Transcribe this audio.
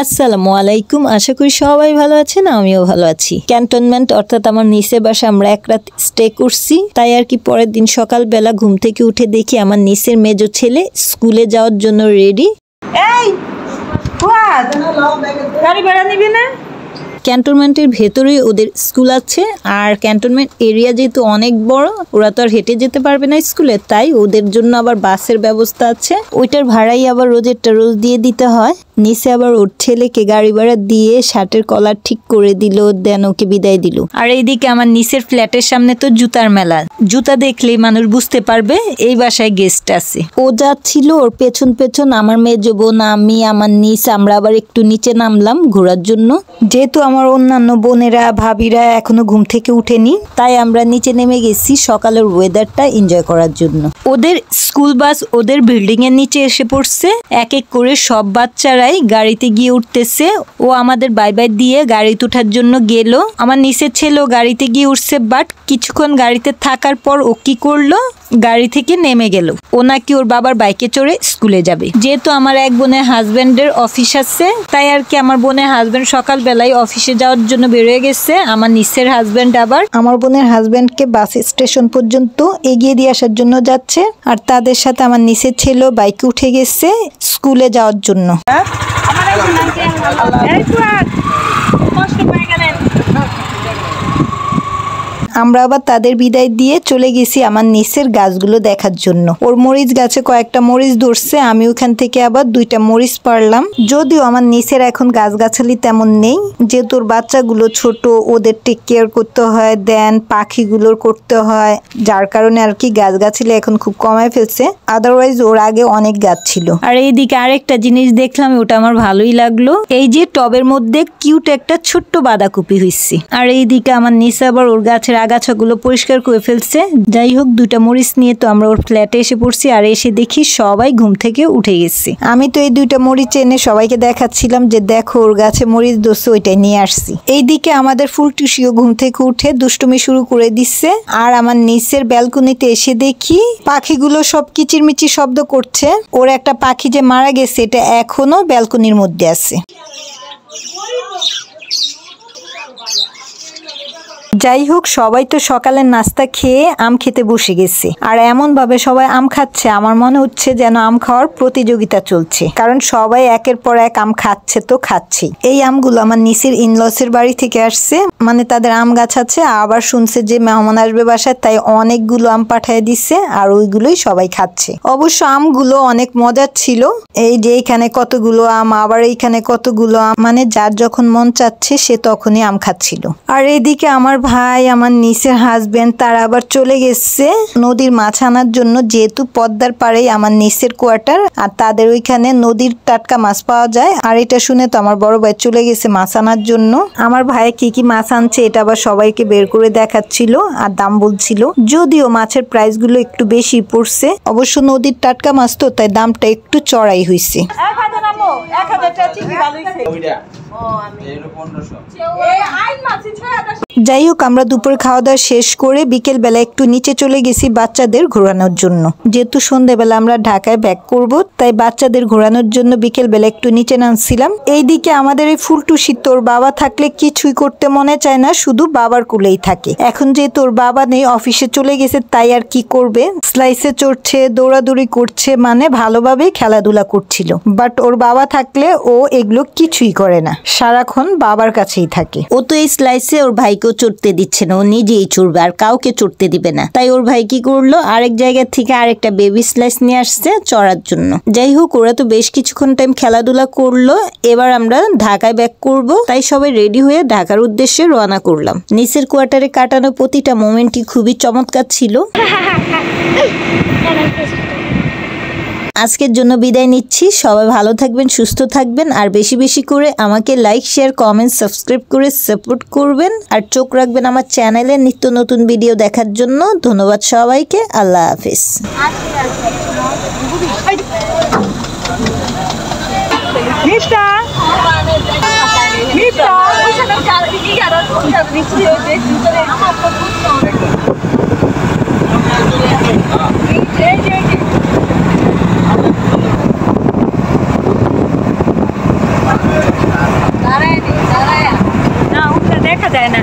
আসসালামু আলাইকুম, আশা করি সবাই ভালো আছেন। আমিও ভালো আছি। ক্যান্টনমেন্ট অর্থাৎ আমার নিচের বাসা আমরা এক রাত স্টে করছি, তাই আর কি পরের দিন সকালবেলা ঘুম থেকে উঠে দেখি আমার নিচের মেজো ছেলে স্কুলে যাওয়ার জন্য রেডি। এই ফুয়াদ, গাড়ি ভাড়া নিবি না? ক্যান্টনমেন্টের ভেতরেই ওদের স্কুল আছে, আর ক্যান্টনমেন্ট এরিয়া যেহেতু অনেক বড়, ওরা তো আর হেঁটে যেতে পারবে না স্কুলে, তাই ওদের জন্য আবার বাসের ব্যবস্থা আছে। ওইটার ভাড়াই আবার রোজেরটা রোজ দিয়ে দিতে হয়। নিচে আবার ওর ছেলেকে গাড়ি ভাড়া দিয়ে শার্টের কলার ঠিক করে দিল, দেন ওকে বিদায় দিল। আর এইদিকে আমার নিচের ফ্ল্যাটের সামনে তো জুতার মেলা, জুতা দেখলেই মানুষ বুঝতে পারবে এই বাসায় গেস্ট আছে। ও যাচ্ছিল, ওর পেছন পেছন আমার মেজো বোন, আমি, আমার নিচ, আমরা আবার একটু নিচে নামলাম ঘোরার জন্য। যেহেতু আমার অন্যান্য বোনেরা ভাবিরা এখনো ঘুম থেকে উঠেনি, তাই আমরা নিচে নেমে গেছি সকালের ওয়েদারটা এনজয় করার জন্য। ওদের স্কুল বাস ওদের বিল্ডিং এর নিচে এসে পড়ছে। এক এক করে সব বাচ্চারাই গাড়িতে গিয়ে উঠতেছে। ও আমাদের বাই বাই দিয়ে গাড়িতে ওঠার জন্য গেল। আমার নিচের ছেলেও গাড়িতে গিয়ে উঠছে, বাট কিছুক্ষণ গাড়িতে থাকার পর ও কি করলো, গাড়ি থেকে নেমে গেল। ও নাকি ওর বাবার বাইকে চড়ে স্কুলে যাবে। যেহেতু আমার এক বোনের হাজবেন্ডের অফিস আছে, তাই আর কি আমার বোনের হাজবেন্ড সকালবেলায় অফিসে যাওয়ার জন্য বেরিয়ে গেছে। আমার নিচের হাজবেন্ড আবার আমার বোনের হাজবেন্ডকে বাস স্টেশন পর্যন্ত এগিয়ে দিয়ে আসার জন্য যাচ্ছে, আর তাদের সাথে আমার নিচের ছেলেও বাইকে উঠে গেছে স্কুলে যাওয়ার জন্য। আমরা আবার তাদের বিদায় দিয়ে চলে গেছি আমার নিচের গাছগুলো দেখার জন্য। ওর মরিচ গাছে কয়েকটা মরিচ ধরছে, আমি ওখান থেকে আবার 2টা মরিচ পারলাম। যদিও আমার নিচের এখন গাছগাছালি তেমন নেই, যেহেতু ওর বাচ্চাগুলো ছোট, ওদের টেক কেয়ার করতে হয়, দেন পাখিগুলোর করতে হয়, যার কারণে আর কি গাছগাছালি এখন খুব কমায় ফেলছে। আদারওয়াইজ ওর আগে অনেক গাছ ছিল। আর এইদিকে আরেকটা জিনিস দেখলাম, ওটা আমার ভালোই লাগলো। এই যে টবের মধ্যে কিউট একটা ছোট্ট বাঁধাকপি হইছে। আর এইদিকে আমার নিচে আবার ওর গাছের আগাছাগুলো পরিষ্কার করে ফেলছে। যাই হোক, 2টা মরিচ নিয়ে তো আমরা ওর ফ্ল্যাটে এসে পড়ছি, আর এসে দেখি সবাই ঘুম থেকে উঠে গেছে। আমি তো এই 2টা মরিচ এনে সবাইকে দেখাচ্ছিলাম যে দেখো ওর গাছে মরিচ ধরছে, ওইটাই নিয়ে আসছি। এইদিকে আমাদের ফুলটুসিও ঘুম থেকে উঠে দুষ্টুমি শুরু করে দিচ্ছে। আর আমার নিচের ব্যালকনিতে এসে দেখি পাখিগুলো সব কিচিরমিচির শব্দ করছে। ওর একটা পাখি যে মারা গেছে, এটা এখনো ব্যালকনির মধ্যে আছে। যাই হোক, সবাই তো সকালের নাস্তা খেয়ে আম খেতে বসে গেছে, আর এমন ভাবে সবাই আম খাচ্ছে, আমার মনে হচ্ছে যেন আম খাওয়ার প্রতিযোগিতা চলছে, কারণ সবাই একের পর এক আম খাচ্ছে তো খাচ্ছেই। এই আমগুলো আমার নিচের ইনলসের বাড়ি থেকে আসছে, মানে তাদের আম গাছ আছে, আবার শুনছে যে মেহমান আসবে বাসায়, তাই অনেকগুলো আম পাঠিয়ে দিচ্ছে, আর ওইগুলোই সবাই খাচ্ছে। অবশ্য আমগুলো অনেক মজার ছিল। এই যে এইখানে কতগুলো আম, আবার এইখানে কতগুলো আম, মানে যার যখন মন চাচ্ছে সে তখনই আম খাচ্ছিল। আর এইদিকে আমার ভাই, আমার নিচের হাজবেন্ড, তারা আবার চলে গেছে নদীর মাছ আনার জন্য, যেহেতু পদ্মার পাড়েই আমার নিচের কোয়ার্টার, আর তাদের ওইখানে নদীর টাটকা মাছ পাওয়া যায়। আর এটা শুনে তো আমার বড় ভাই চলে গেছে মাছ আনার জন্য। আমার ভাই কি কি মাছ আনছে এটা আবার সবাইকে বের করে দেখাচ্ছিল আর দাম বলছিল। যদিও মাছের প্রাইস গুলো একটু বেশি পড়ছে, অবশ্য নদীর টাটকা মাছ তো, তাই দামটা একটু চড়াই হয়েছে। যাই হোক, আমরা দুপুরে খাওয়া দাওয়া শেষ করে বিকেল বেলা একটু নিচে চলে গেছি বাচ্চাদের ঘোরানোর জন্য। যেহেতু সন্ধ্যাবেলা আমরা ঢাকায় ব্যাক করব, তাই বাচ্চাদের ঘোরানোর জন্য বিকেল বেলা একটু নিচে নামছিলাম। এইদিকে আমাদের এই ফুলটুসি, তোর বাবা থাকলে কিছুই করতে মনে চায় না, শুধু বাবার কোলেই থাকে। এখন যেহেতু ওর বাবা নেই, অফিসে চলে গেছে, তাই আর কি করবে, স্লাইসে চড়ছে, দৌড়াদৌড়ি করছে, মানে ভালোভাবেই খেলাধুলা করছিল। বাট ওর বাবা থাকলে ও এগুলো কিছুই করে না, সারাক্ষণ বাবার কাছেই থাকে। ও তো এই স্লাইসে ওর ভাইকেও চড়তে দিচ্ছে না, ও নিজেই চড়বে, আর কাউকে চড়তে দিবে না। তাই ওর ভাই কি করলো, আরেক জায়গা থেকে আরেকটা বেবি স্লাইস নিয়ে আসছে চড়ার জন্য। যাই হোক, ওরা তো বেশ কিছুক্ষণ টাইম খেলাধুলা করলো। এবার আমরা ঢাকায় ব্যাক করব, তাই সবাই রেডি হয়ে ঢাকার উদ্দেশ্যে রওনা করলাম। নিচের কোয়ার্টারে কাটানো প্রতিটা মোমেন্টই খুবই চমৎকার ছিল। আজকের জন্য বিদায় নিচ্ছি। সবাই ভালো থাকবেন, সুস্থ থাকবেন, আর বেশি বেশি করে আমাকে লাইক, শেয়ার, কমেন্ট, সাবস্ক্রাইব করে সাপোর্ট করবেন, আর চোখ রাখবেন আমার চ্যানেলে নিত্য নতুন ভিডিও দেখার জন্য। ধন্যবাদ সবাইকে। আল্লাহ হাফেজ। দেখা যায় না।